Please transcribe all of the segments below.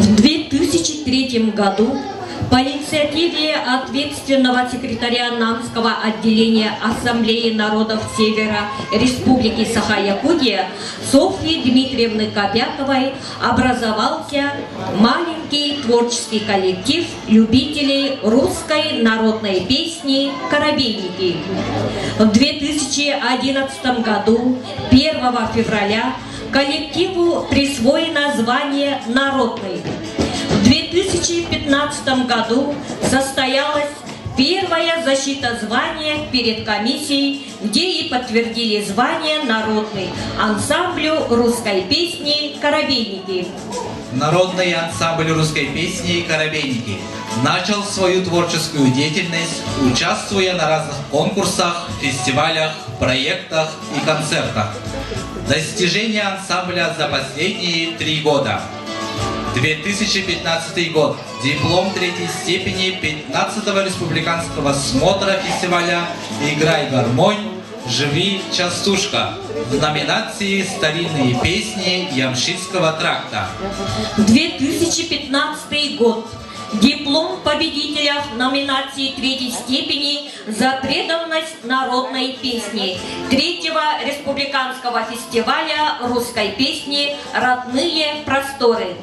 В 2003 году по инициативе ответственного секретаря Намского отделения Ассамблеи народов Севера Республики Саха-Якутия Софьи Дмитриевны Кобяковой образовался маленький творческий коллектив любителей русской народной песни «Коробейники». В 2011 году, 1 февраля, коллективу присвоено звание «Народный». В 2015 году состоялась первая защита звания перед комиссией, где и подтвердили звание «Народный» ансамблю русской песни «Коробейники». Народный ансамбль русской песни «Коробейники» начал свою творческую деятельность, участвуя на разных конкурсах, фестивалях, проектах и концертах. Достижения ансамбля за последние 3 года. 2015 год. Диплом 3-й степени 15-го республиканского смотра фестиваля «Играй гармонь, живи частушка» в номинации «Старинные песни Ямшитского тракта». 2015 год. Диплом победителя в номинации 3-й степени за преданность народной песне 3-го республиканского фестиваля русской песни «Родные просторы».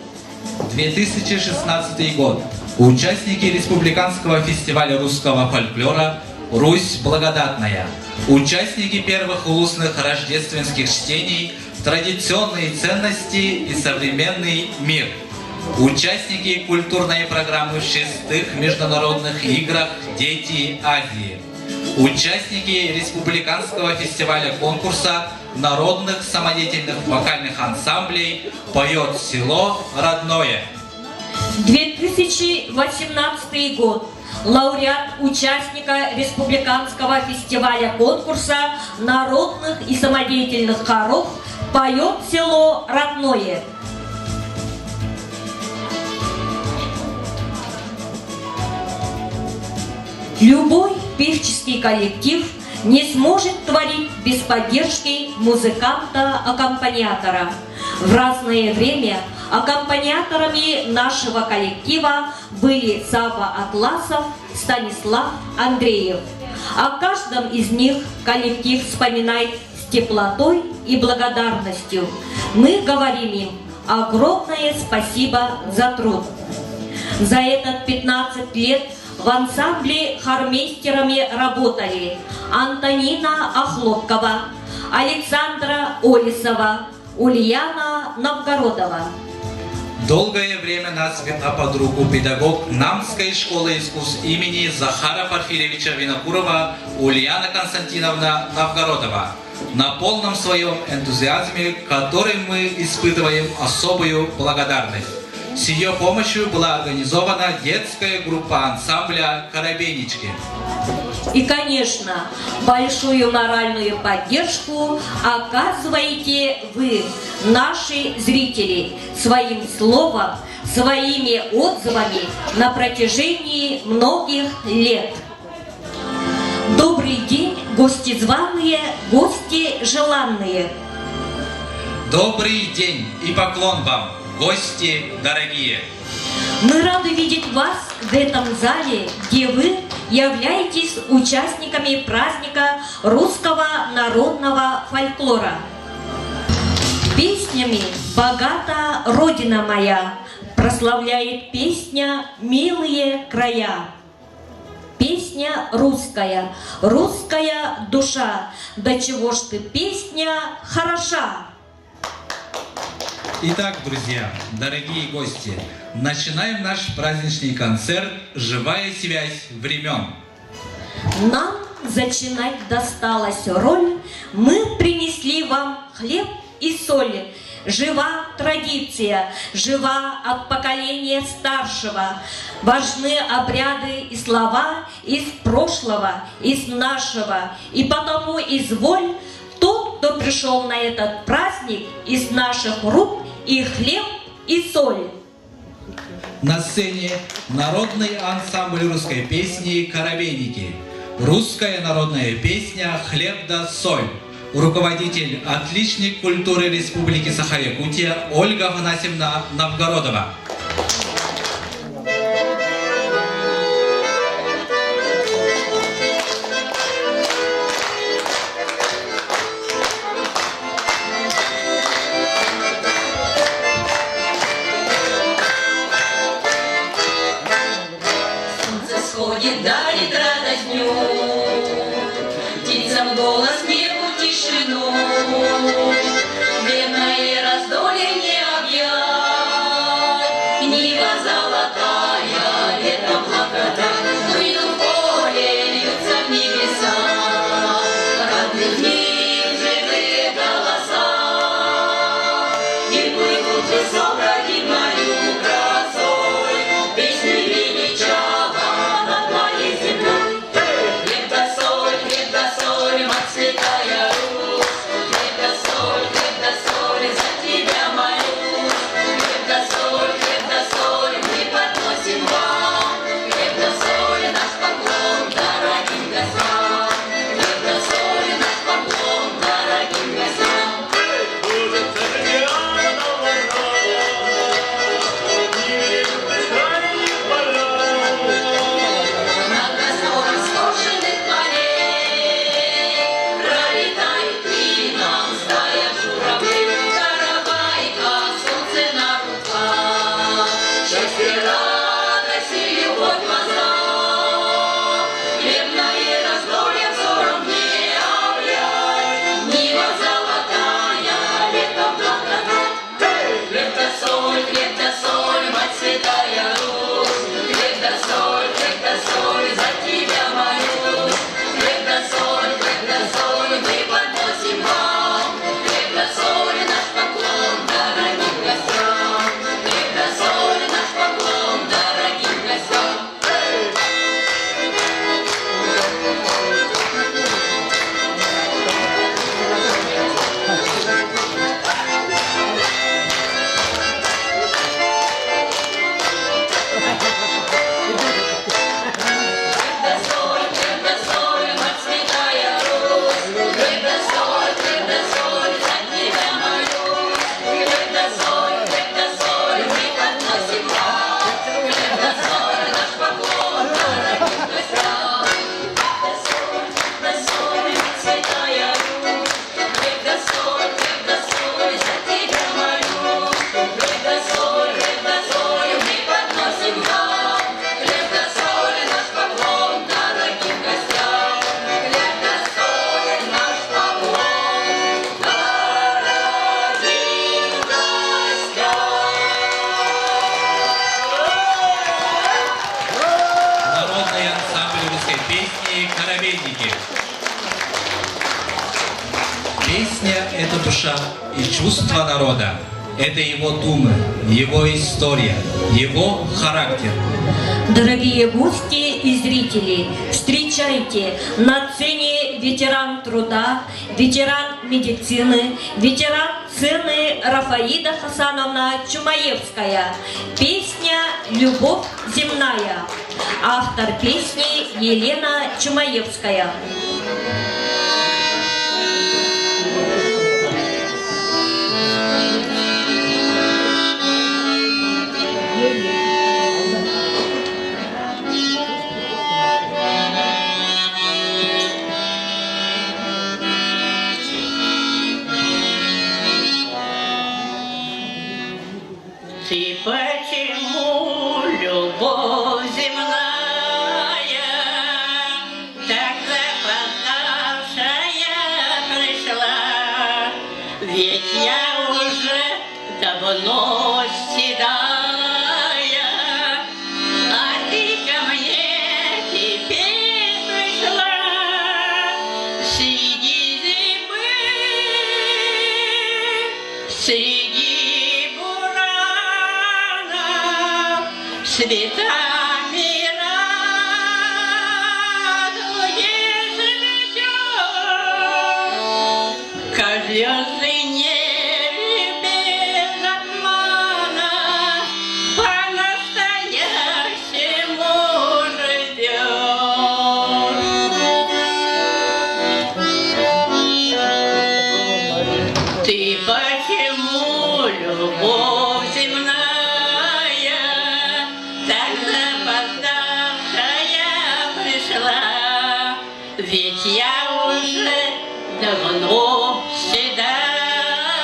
2016 год. Участники республиканского фестиваля русского фольклора «Русь благодатная». Участники первых улусных рождественских чтений «Традиционные ценности и современный мир». Участники культурной программы в 6-х международных играх «Дети Азии». Участники республиканского фестиваля конкурса народных самодеятельных вокальных ансамблей «Поет село родное». 2018 год. Лауреат участника республиканского фестиваля конкурса народных и самодеятельных хоров «Поет село родное». Любой певческий коллектив не сможет творить без поддержки музыканта-аккомпаниатора. В разное время аккомпаниаторами нашего коллектива были Сава Атласов, Станислав Андреев. О каждом из них коллектив вспоминает с теплотой и благодарностью. Мы говорим им огромное спасибо за труд. За этот 15 лет в ансамбле хормейстерами работали Антонина Охлопкова, Александра Олесова, Ульяна Новгородова. Долгое время нас вела под руку педагог Намской школы искусств имени Захара Порфирьевича Винокурова Ульяна Константиновна Новгородова. На полном своем энтузиазме, которым мы испытываем особую благодарность. С ее помощью была организована детская группа ансамбля «Коробейнички». И, конечно, большую моральную поддержку оказываете вы, наши зрители, своим словом, своими отзывами на протяжении многих лет. Добрый день, гости званые, гости желанные. Добрый день и поклон вам, гости дорогие! Мы рады видеть вас в этом зале, где вы являетесь участниками праздника русского народного фольклора. Песнями богата Родина моя, прославляет песня милые края. Песня русская, русская душа, до чего ж ты, песня, хороша. Итак, друзья, дорогие гости, начинаем наш праздничный концерт «Живая связь времен». Нам зачинать досталась роль, мы принесли вам хлеб и соль. Жива традиция, жива от поколения старшего. Важны обряды и слова из прошлого, из нашего. И потому изволь тот, кто пришел на этот праздник, из наших рук и хлеб, и соль. На сцене народный ансамбль русской песни «Коробейники». Русская народная песня «Хлеб да соль». Руководитель, отличник культуры Республики Саха-Якутия Ольга Афанасьевна Новгородова. тишину, длинное раздолье не объять, нива золотая, лето благодать, выйду в поле, льются в небеса, родных них живые голоса, и плывут высоко и мою красой, песни величава над моей землей. Хлеб да соль, мать святая Русь, хлеб да соль, за тебя молюсь. Хлеб да соль, мы подносим вам, хлеб да соль, наш поклон дорогим гостям. Хлеб да соль, наш поклон дорогим гостям. Над простором скошенных полей пролетают клином стая журавлей. Каравайка, солнце на руках, счастье, радость и любовь в глазах. Хлебное раздолье взором не объять, нива золотая, лето благодать. Хлеб да соль, мать святая Русь, хлеб да соль, за тебя молюсь. Хлеб да соль, мы подносим вам, хлеб да соль, наш поклон дорогим гостям. Хлеб да соль, наш поклон дорогим гостям. Хлеб да соль, мать святая Русь, хлеб да соль, за тебя молюсь. Хлеб да соль, мы подносим вам, хлеб да соль, наш поклон дорогим гостям. Хлеб да соль, мать святая Русь, хлеб да соль, за тебя молюсь. Хлеб да соль, мы подносим вам, хлеб да соль, наш поклон дорогим гостям. Хлеб да соль, наш поклон дорогим гостям. Народный ансамбль русской песни «Коровейники». Песня – это душа и чувство народа. Это его думы, его история, его характер. Дорогие гости и зрители, встречайте на сцене ветеран труда, ветеран медицины, ветеран сцены Рафаида Хасановна Чумаевская. Песня «Любовь земная». Автор песни Елена Чумаевская. Ты почему, любовь земная, так запоздавшая пришла? Ведь я уже давно седая, а ты ко мне теперь пришла. Среди зимы, среди бурана, цветами радуешь ведёт, как звезды небе без обмана, по-настоящему живёт. Ты почему, любовь земная, так запоздавшая пришла? Ведь я уже давно седая,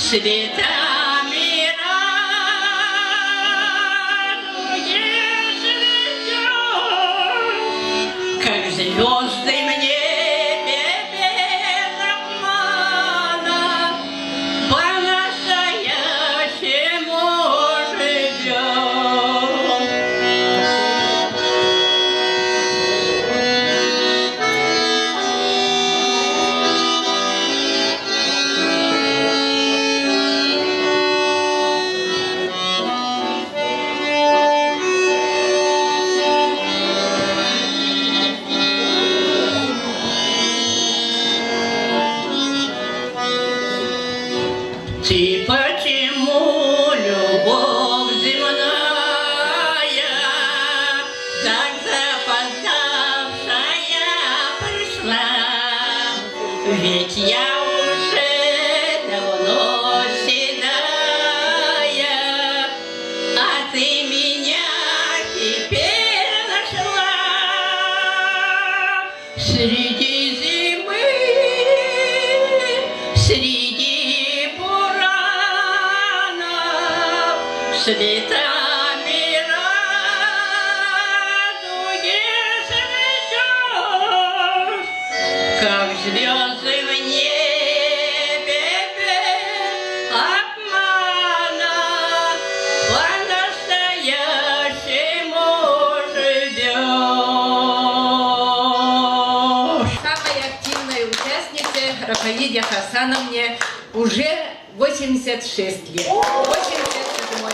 цветами радуешь ведешь, как звезды в небе без обмана, по-настоящему живем. Ты почему, любовь земная, так запоздавшая пришла? Ведь я уже давно седая, а ты меня теперь нашла. Среди зимы, среди цветами радуешь ведешь, как звезды в небе без обмана, по-настоящему живешь. Самой активной участнице Рафаиде Хасановне уже 86 лет. 87 год.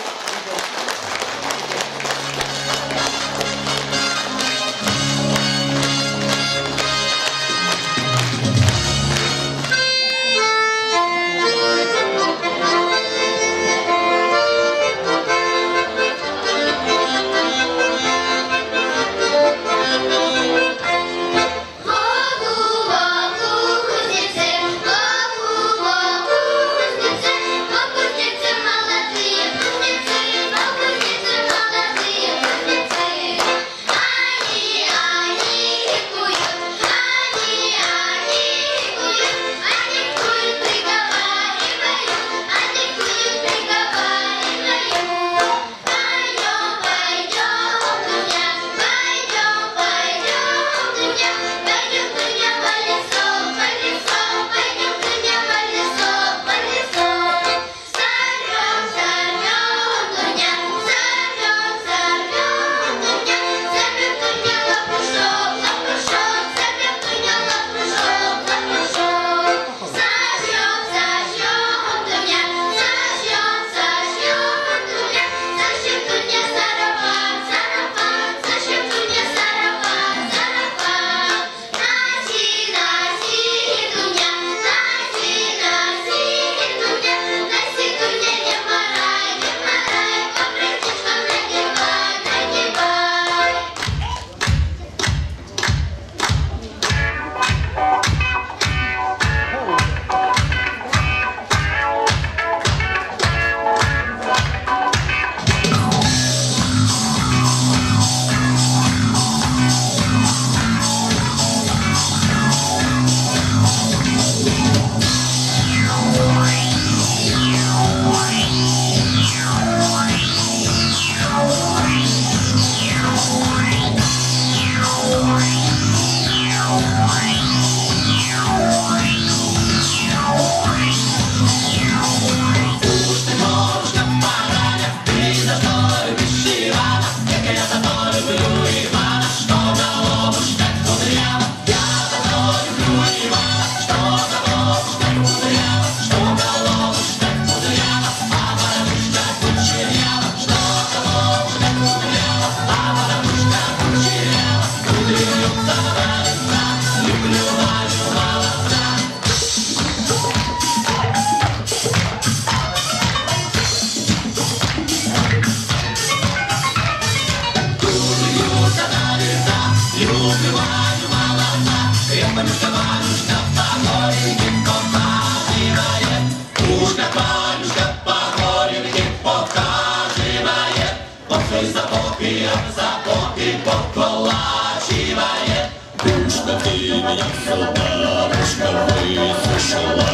Ты меня сюда, высушила.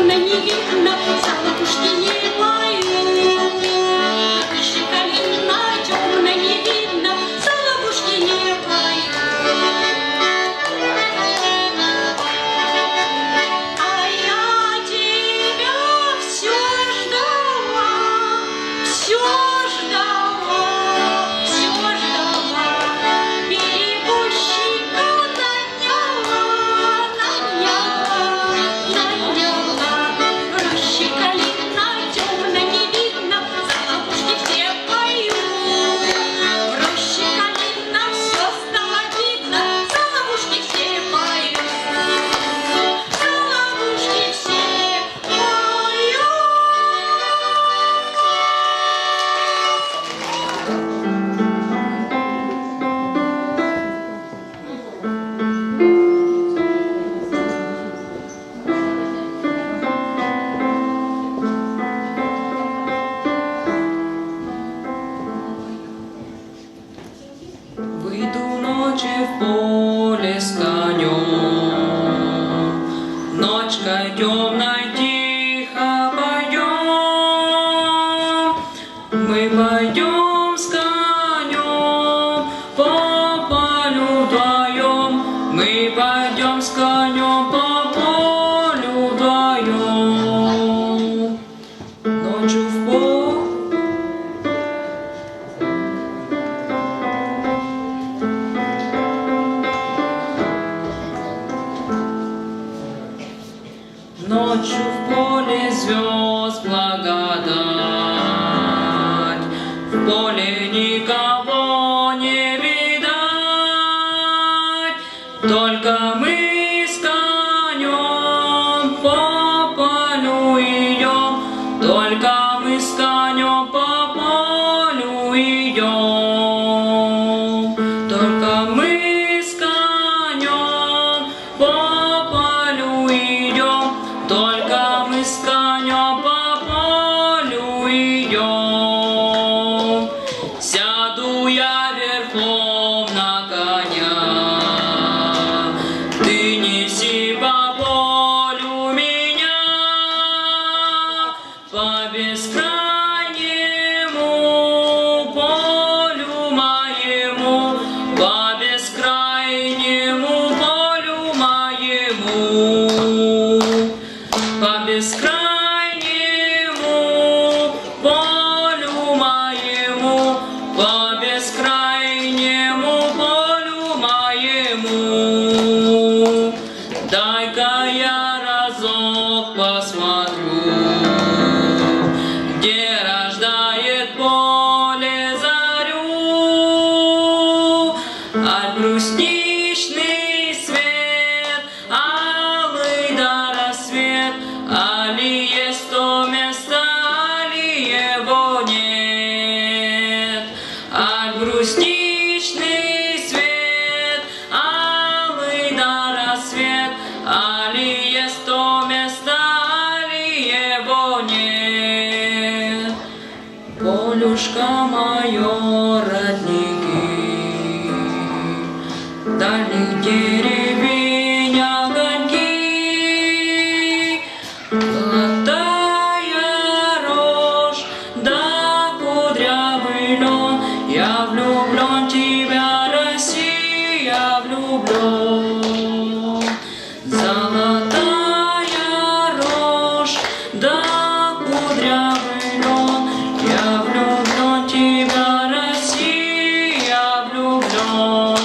темно не видно, соловушки не поют. Крыши калина темно не видно, соловушки не поют. А я тебя все ждала, все ждала, все ждала. Переборщика наняла, наняла. Рощи калина темно не видно, соловушки все поют. В роще калина все стало видно, соловушки все поют. Соловушки все поют. Выйду ночи в поле с конем, ночкой темной тихо пойдем. Мы пойдем с конем по полю вдвоем, мы пойдем с конем по полю вдвоем. Ночью в поле Ночью в поле звезд благодать, в поле никого не видать, только мы с конем по полю идем, только мы с конем по полю идем, только мы с конем по полю идем. Только мы с конем по полю идем. Сяду я верхом на коня, ты неси по полю меня, по бескрайнему полю моему, по бескрайнему полю моему. По бескрайнему полю моему, по бескрайнему полю моему. Дай-ка я разок посмотрю, где рождает поле зарю, от брусничный свет, алый до рассвет. Али есть то место, али его нет. Аль брусничный свет, алый до рассвет. Али есть то место, али его нет. Полюшка мое, родники, дальних деревень огоньки. Золотая рожь, да кудрявый лен, я влюблен в тебя, Россия, влюблен. Золотая рожь, да кудрявый лен, я влюблен в тебя, Россия, влюблен.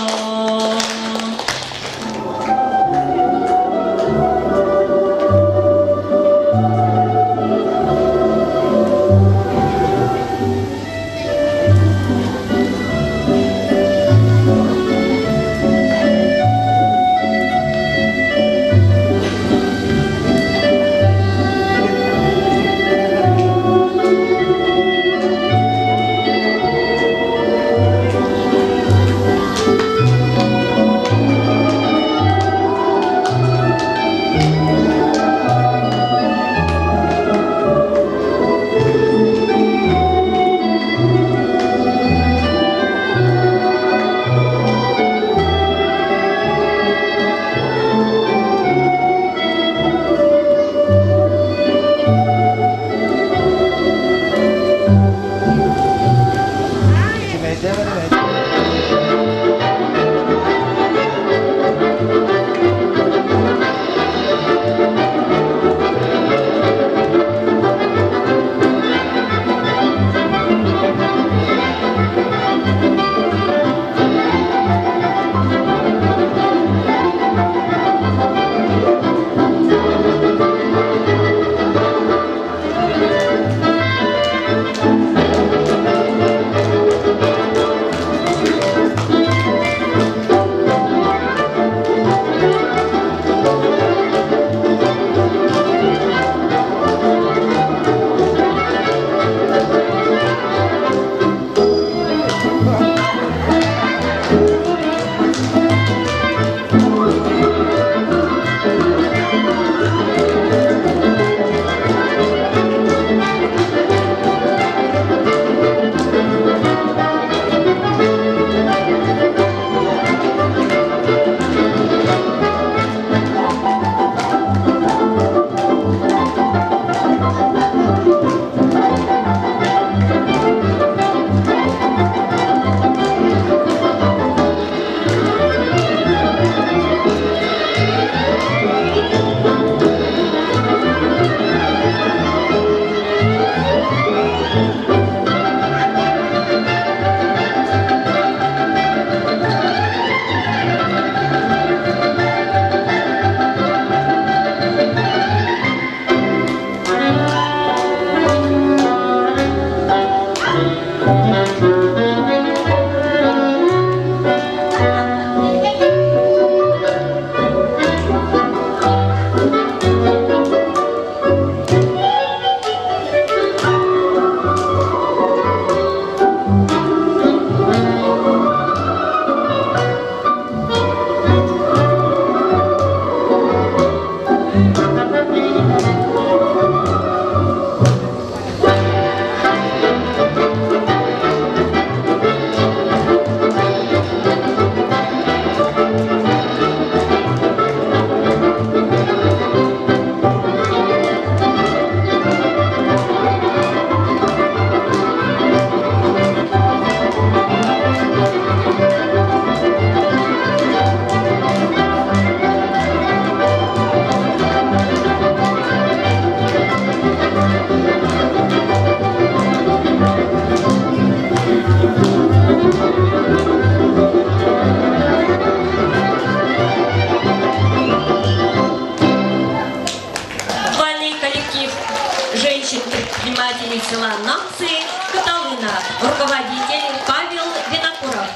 воспитательник села Намцы Каталына, руководитель Павел Винокуров.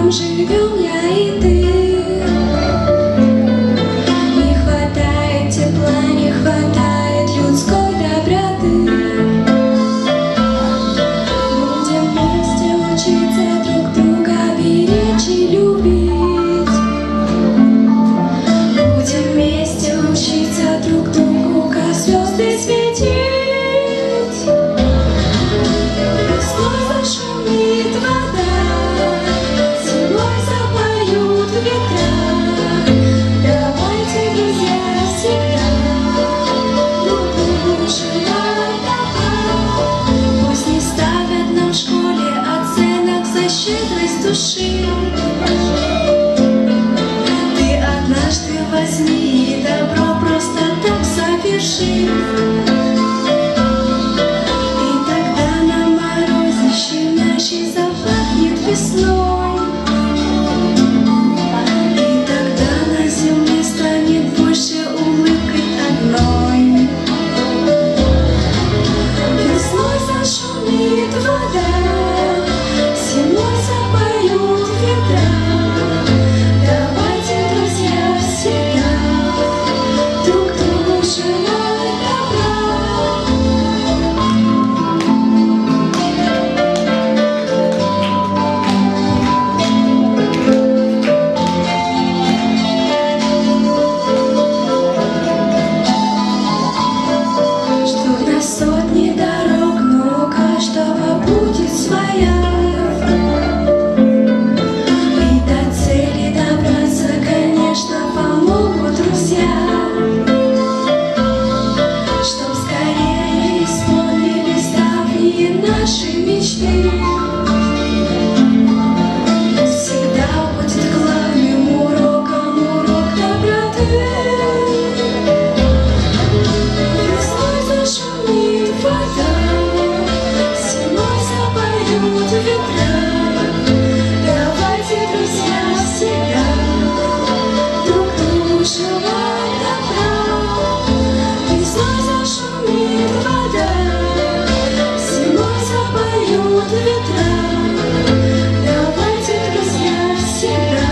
Живем я и ты. Не хватает тепла, не хватает людской доброты. Будем вместе учиться друг друга беречь и любить. Будем вместе учиться друг другу, как звезды светить. Весной зашумит вода, зимой запоют ветра. Давайте, друзья, всегда друг другу желать добра. Пусть не ставят нам в школе оценок за щедрость души. Ты однажды возьми и добро просто так соверши. И тогда на морозе щемящий запахнет весной. И тогда на земле станет больше улыбкой одной. Весной зашумит вода, зимой запоют ветра. Давайте, друзья, всегда друг другу желать добра. Ждут нас сотни дорог, но у каждого будет своя. И до цели добраться, конечно, помогут друзья. Чтоб скорее исполнились давние наши мечты. Всегда будет главным уроком урок доброты. Весной зашумит вода, зимой запоют ветра. Давайте, друзья, всегда друг другу желать добра. Весной зашумит вода, зимой запоют ветра. Давайте, друзья, всегда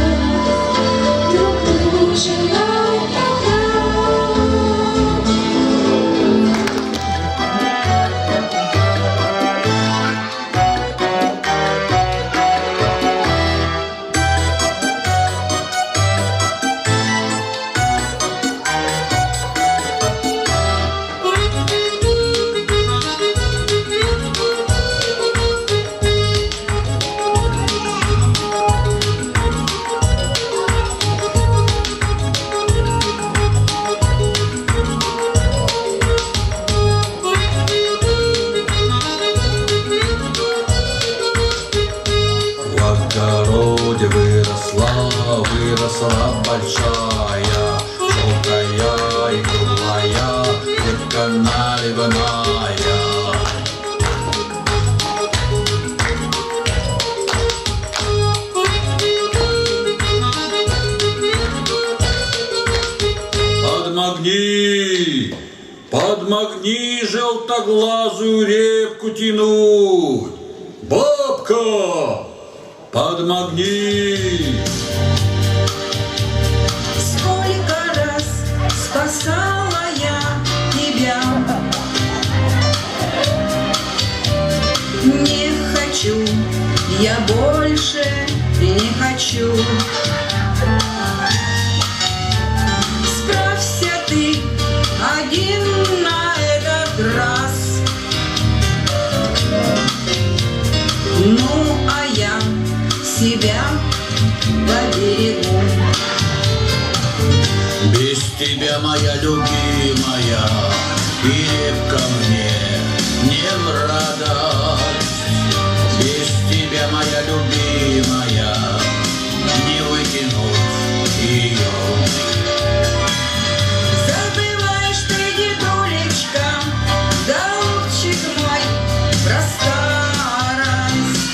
друг другу желать добра. В огороде выросла большая, желтая и круглая, ветка наливная. Подмогни, подмогни желтоглазую репку тянуть. Бабка, подмогни. Сколько раз спасала я тебя. Не хочу, я больше не хочу. Справься ты один на этот раз. Ну, а я себя поберегу. Без тебя, моя любимая, и репка мне не в радость. Без тебя, моя любимая, не выкинуть ее. Забываешь ты, дедулечка, голубчик мой, про старость.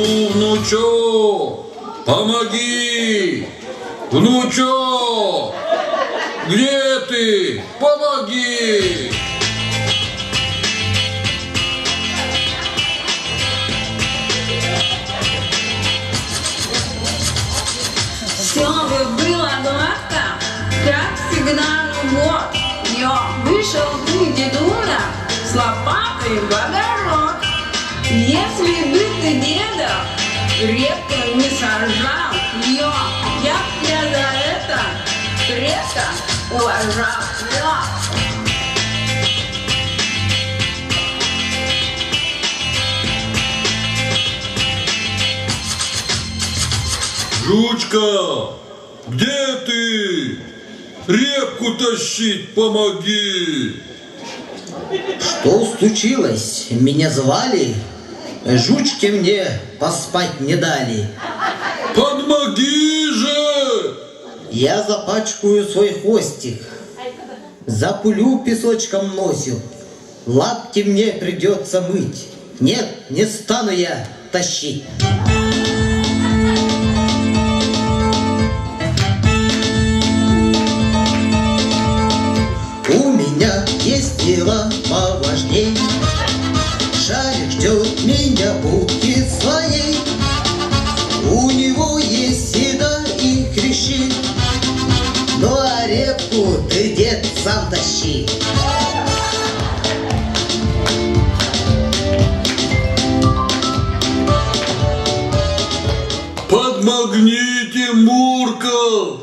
Ну, внучок, помоги! Внучок! Где ты? Помоги! Все бы было гладко, как всегда, ну вот. Вышел ты, дедуля, с лопатой в огород. Если бы ты, деда, репку не сажал, я б тебя за это крепко уважал. Жучка, где ты? Репку тащить помоги! Что случилось? Меня звали? Жучки мне поспать не дали. Помоги же! Я запачкаю свой хвостик, запулю песочком носик. Лапки мне придется мыть. Нет, не стану я тащить. У меня есть дела поважней. Шарик ждет меня будки своей. У него есть еда и хрящи. Ну а репку ты, дед, сам тащи. Подмогните, Мурка!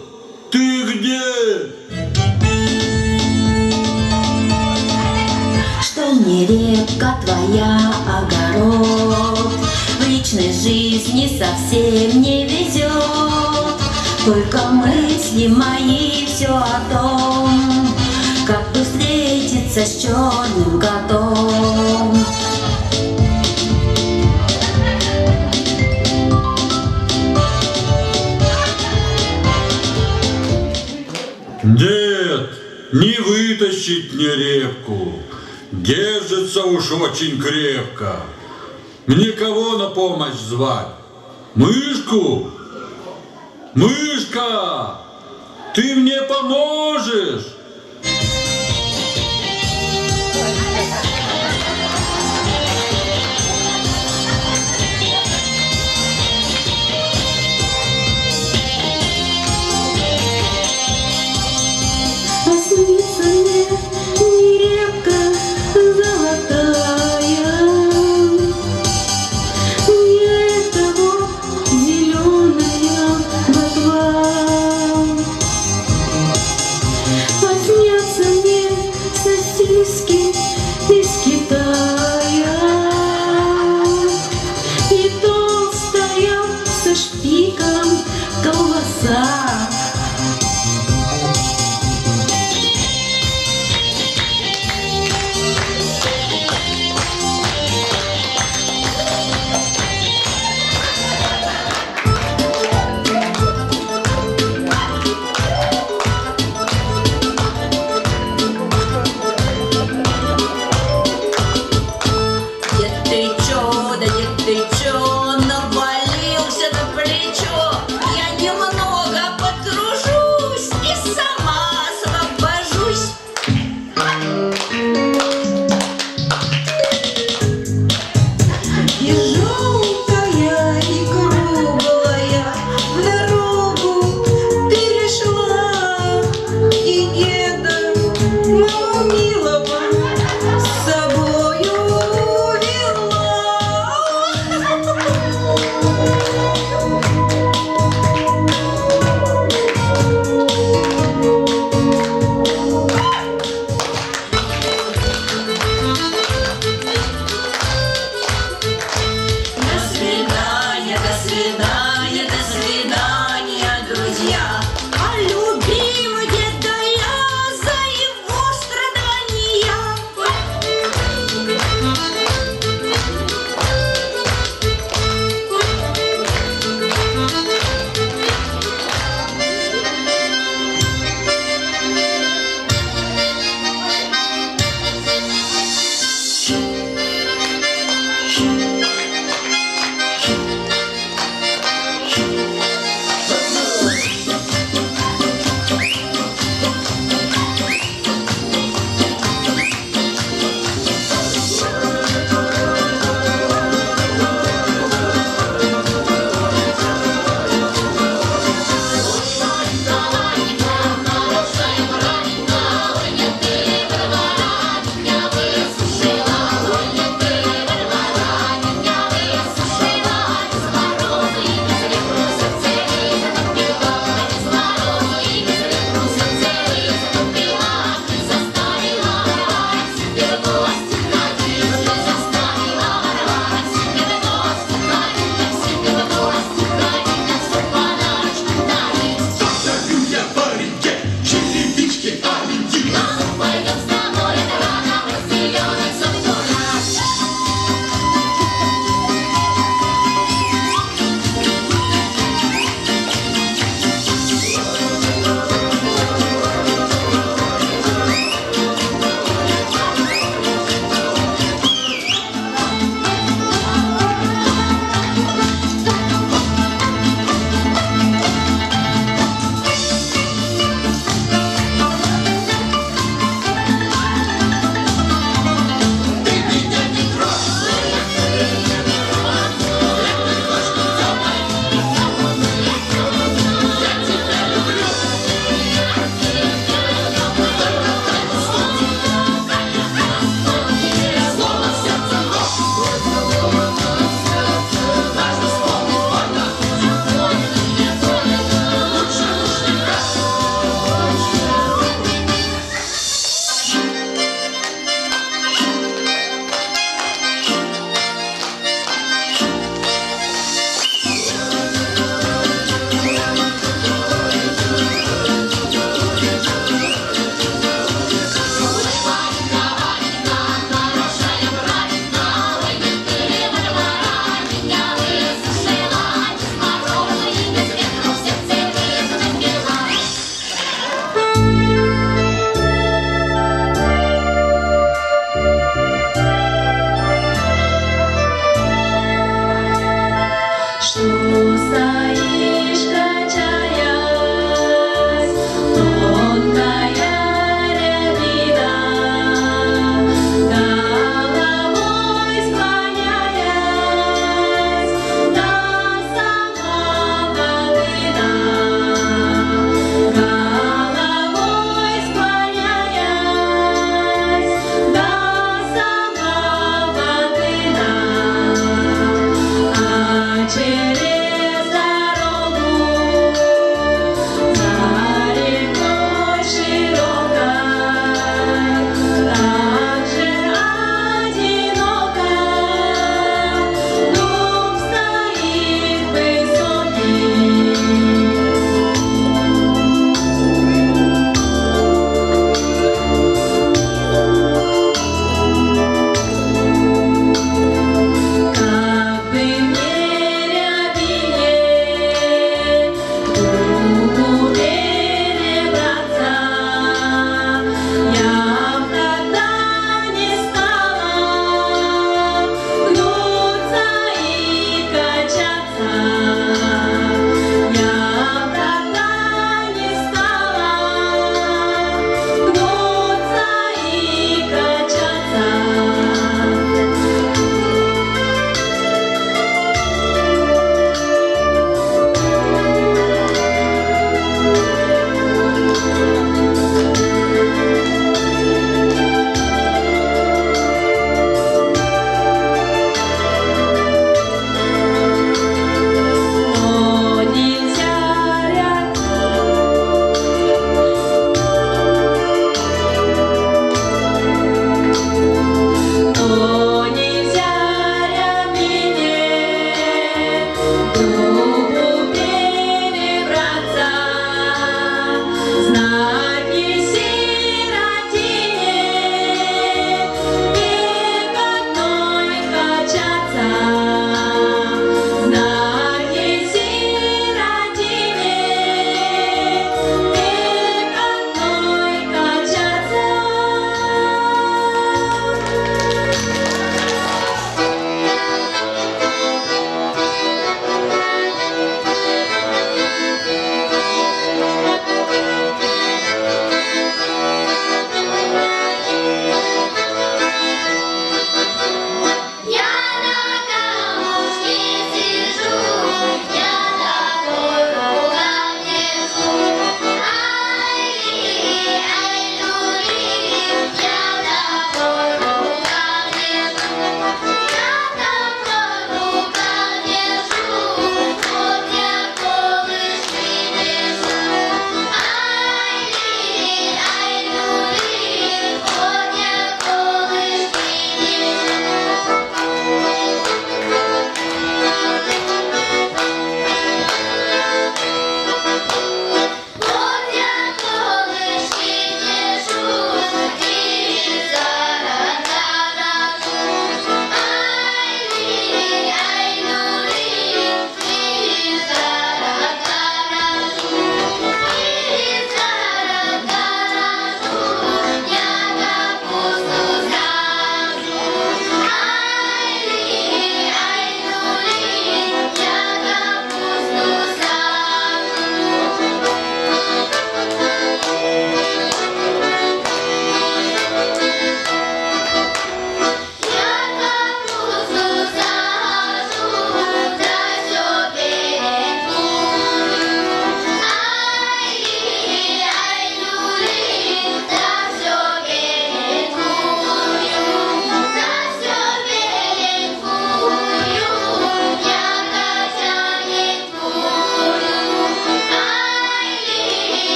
Ты где? Что мне репка твоя, огород, в личной жизни совсем не везет. Только мысли мои все о том, как бы встретиться с черным котом. Нет, не вытащить мне репку. Держится уж очень крепко. Мне кого на помощь звать? Мышку? Мышка, ты мне поможешь? А снится мне не репка золотая, не эта вот зеленая ботва. А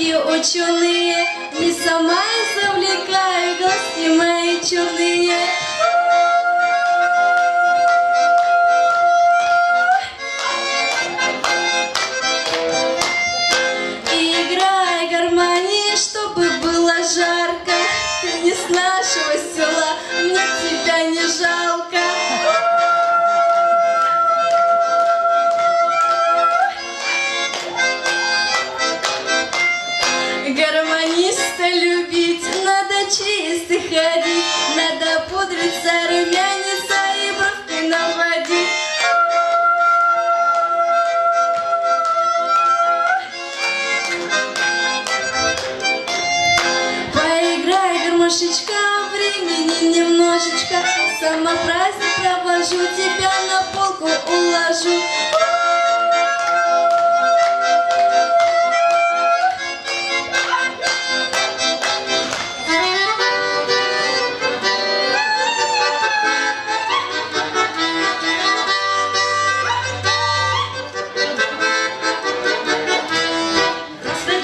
глазки ученые, не сама и завлекаю, глазки мои черные. Играй гармонии, чтобы было жарко. Ты не с нашего села, мне тебя не жалко. Гармониста любить, надо чисто ходить, надо пудриться, румяниться и бровки наводить. Поиграй, гармошечка, времени немножечко, сама праздник провожу, тебя на полку уложу.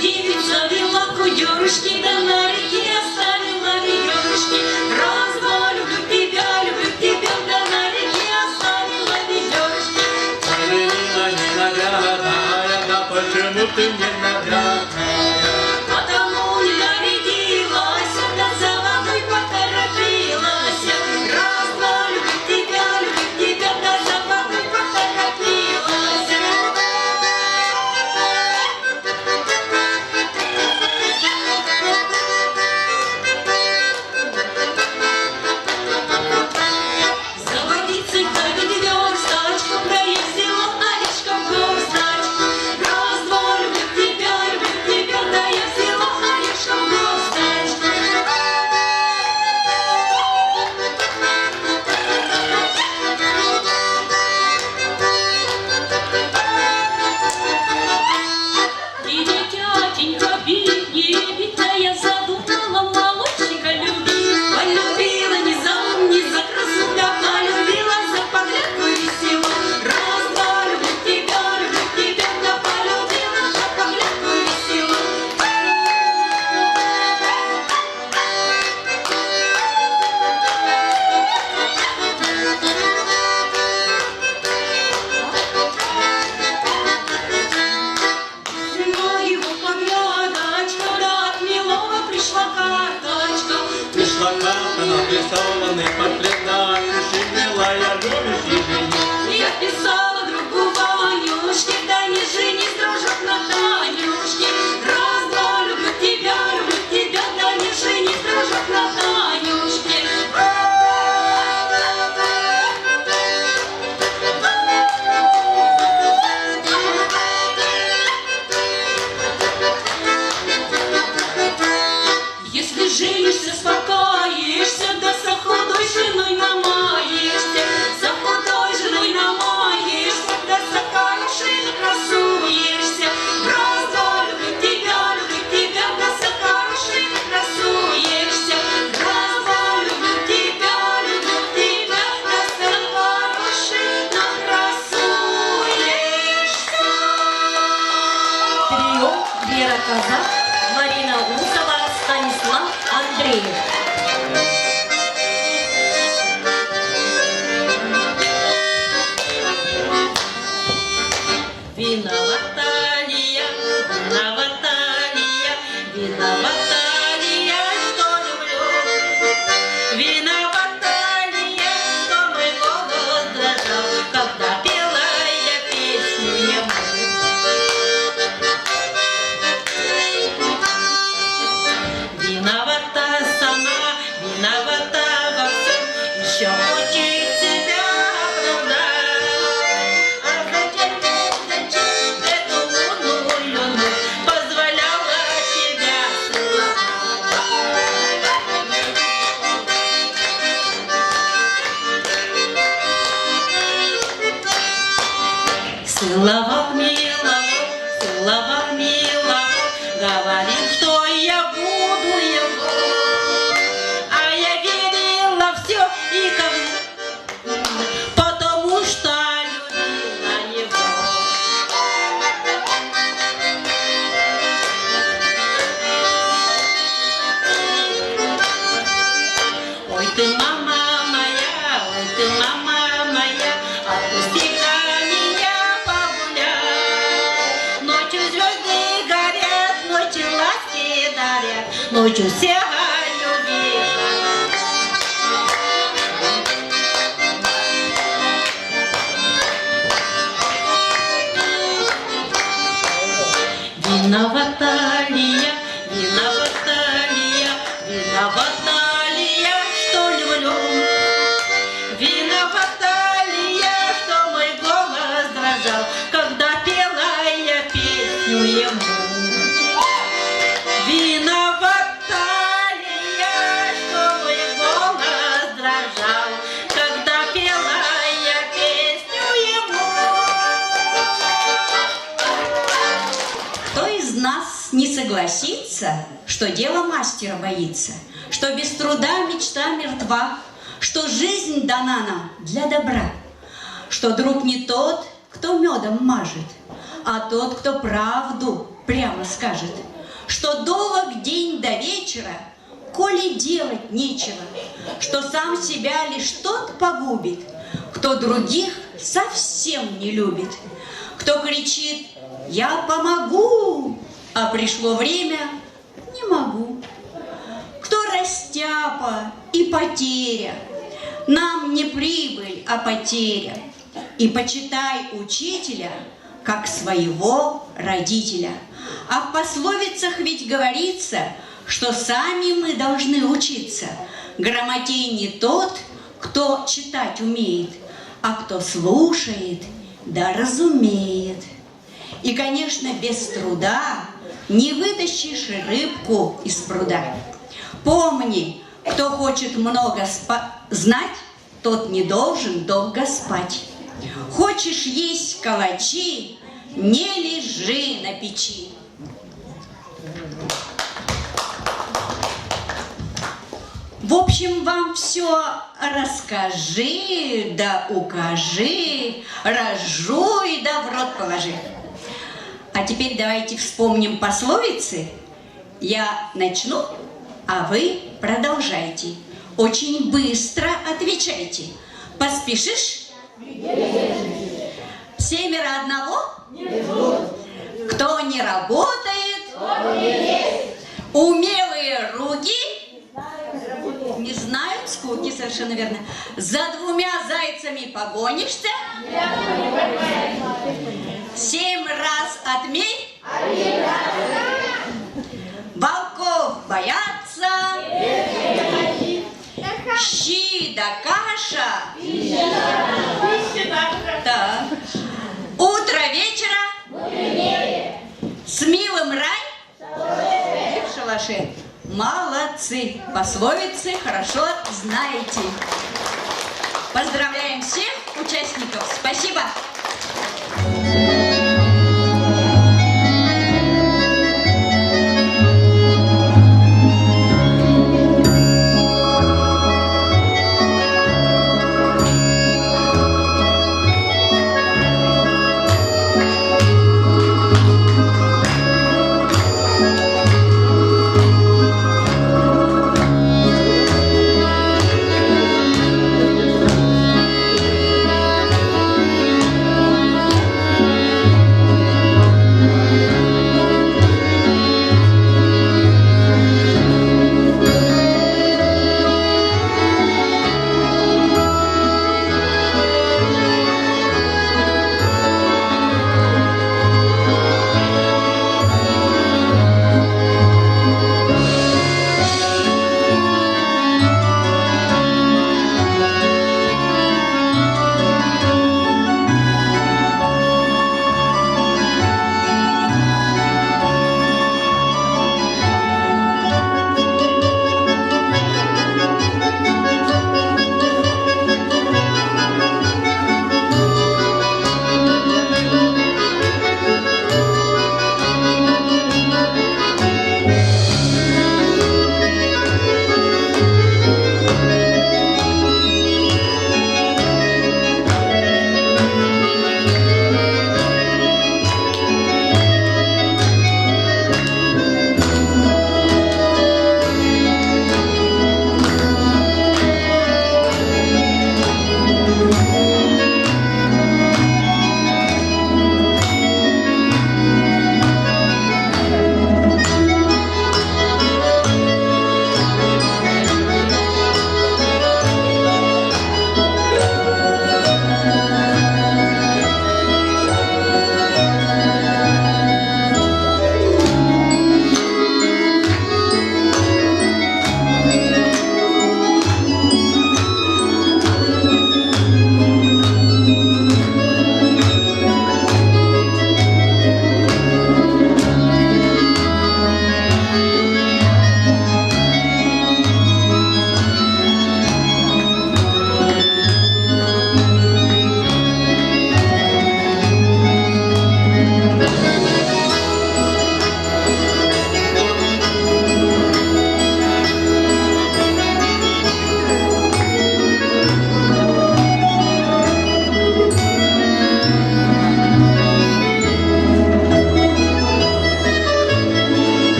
Девица вела кудерушки, да на реке оставила ведерушки. Разве люблю тебя, да на реке оставила ведерушки. Марина не нарядная, да почему ты не нарядная? Потому не нарядилась, да за водой поторопилась. Разве люблю тебя, да за водой поторопилась. За водицей ходит верстачку, да я взяла орешком горсточку. Раз-два, люблю тебя, да я взяла орешком горсточку. И дитятенька беднее, да я задумала молодчика любить. Полюбила не за ум, не за красу, да полюбила за поглядку веселу. Раз-два, люблю тебя, да полюбила за поглядку веселу. Моего поглядочка, да от милого пришла карточка. Пришла карта, нарисованный портрет, да, пиши, милая, любящий жених. Я писала другу Ванюшке, да не женись, дружок, на Танюшке. Раз-два, люблю тебя, да не женись, дружок, на Танюшке. Если женишься, спокоишься, да за худой женой намаешься. За худой женой намаешься, да за хорошей накрасуешься. Раз-два, люблю тебя, да за хорошей накрасуешься. Раз-два, люблю тебя, да за хорошей накрасуешься. Трио Вера Казак, Марина Усова, Станислав Андреев. Виновата ли я, что люблю? Виновата ли я, что мой голос дрожал, когда пела я песню ему? Виновата сама, виновата во всем, еще мучает себя оправдать. А зачем эту лунную ночь позволяла тебя целовал, целовал, говорит, что я буду его, а я верила все и потому что любила его. ты мама моя, ой, ты мама моя, отпусти-ка меня погулять. Ночью звезды горят, ночью ласки дарят, ночью всех любить. Виновата ли я, виновата ли я, виновата ли я, что люблю? Виновата ли я, что мой голос дрожал, когда пела я песню ему? Виновата ли я, что мой голос дрожал, когда пела я песню ему? Кто из нас не согласится, что дело мастера боится, что без труда мечта мертва, что жизнь дана нам для добра, что друг не тот, кто медом мажет, а тот, кто правду прямо скажет, что долг день до вечера, коли делать нечего, что сам себя лишь тот погубит, кто других совсем не любит, кто кричит «Я помогу!», а пришло время «Не могу». Кто растяпа и потеря, нам не прибыль, а потеря. И почитай учителя, как своего родителя. А в пословицах ведь говорится, что сами мы должны учиться. Грамотей не тот, кто читать умеет, а кто слушает да разумеет. И, конечно, без труда не вытащишь рыбку из пруда. Помни, кто хочет много знать, тот не должен долго спать. Хочешь есть калачи, не лежи на печи. В общем, вам все расскажи, да укажи, разжуй, да в рот положи. А теперь давайте вспомним пословицы. Я начну, а вы продолжайте. Очень быстро отвечайте. Поспешишь? Семеро одного? Кто не работает? Умелые руки? Не знают скуки, совершенно верно. За двумя зайцами погонишься? 7 раз отмерь. Волков боятся. Щи да каша. Так. Утро вечера. С милым рай. В шалаше. Молодцы! Пословицы хорошо знаете. Поздравляем всех участников. Спасибо!